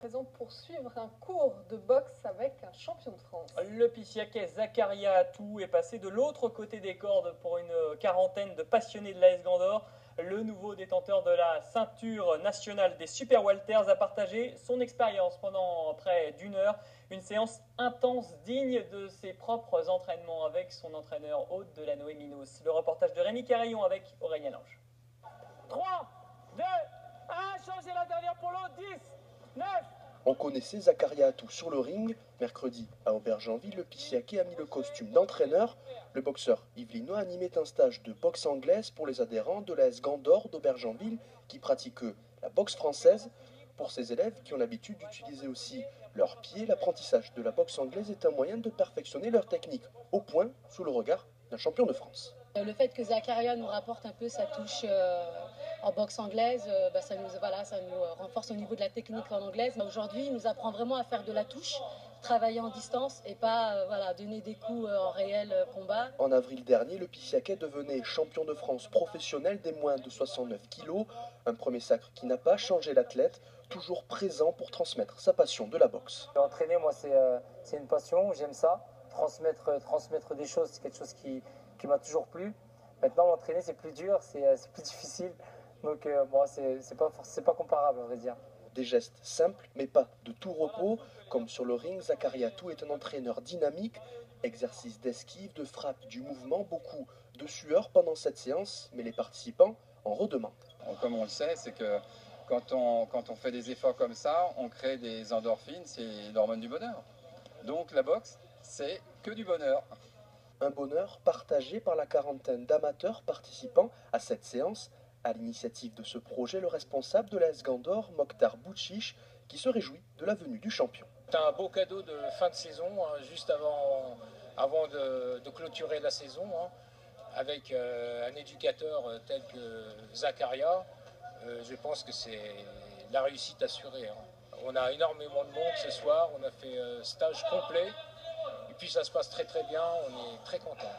Présent pour suivre un cours de boxe avec un champion de France. Le Pissiaquais Zakaria Atou est passé de l'autre côté des cordes pour une quarantaine de passionnés de l'AS Gandor. Le nouveau détenteur de la ceinture nationale des Super Walters a partagé son expérience pendant près d'une heure. Une séance intense digne de ses propres entraînements avec son entraîneur Aude Delanoë Minos. Le reportage de Rémi Carillon avec Aurélien Lange. 3, 2, 1, changez la dernière pour l'autre, 10, 9. On connaissait Zakaria Atou sur le ring. Mercredi, à Aubergenville, le Pissiaquais a mis le costume d'entraîneur. Le boxeur Yves Linois animait un stage de boxe anglaise pour les adhérents de l'AS Gandor d'Aubergenville qui pratiquent la boxe française. Pour ces élèves qui ont l'habitude d'utiliser aussi leurs pieds, l'apprentissage de la boxe anglaise est un moyen de perfectionner leur technique au point sous le regard d'un champion de France. Le fait que Zakaria nous rapporte un peu sa touche en boxe anglaise, ça nous renforce au niveau de la technique en anglaise. Aujourd'hui, il nous apprend vraiment à faire de la touche, travailler en distance et pas donner des coups en réel combat. En avril dernier, le Pissiaquais devenait champion de France professionnel des moins de 69 kilos. Un premier sacre qui n'a pas changé l'athlète, toujours présent pour transmettre sa passion de la boxe. Entraîner, moi, c'est une passion, j'aime ça. Transmettre des choses, c'est quelque chose qui m'a toujours plu. Maintenant, m'entraîner, c'est plus dur, c'est plus difficile. Donc, c'est pas comparable, on va dire. Des gestes simples, mais pas de tout repos. Comme sur le ring, Zakaria Atou est un entraîneur dynamique. Exercice d'esquive, de frappe, du mouvement, beaucoup de sueur pendant cette séance, mais les participants en redemandent. Comme on le sait, c'est que quand on fait des efforts comme ça, on crée des endorphines, c'est l'hormone du bonheur. Donc la boxe, c'est que du bonheur. Un bonheur partagé par la quarantaine d'amateurs participants à cette séance. À l'initiative de ce projet, le responsable de l'AS Gandor, Mokhtar Bouchiche, qui se réjouit de la venue du champion. C'est un beau cadeau de fin de saison, juste avant de clôturer la saison, avec un éducateur tel que Zakaria. Je pense que c'est la réussite assurée. On a énormément de monde ce soir, on a fait stage complet. Et puis ça se passe très très bien, on est très contents.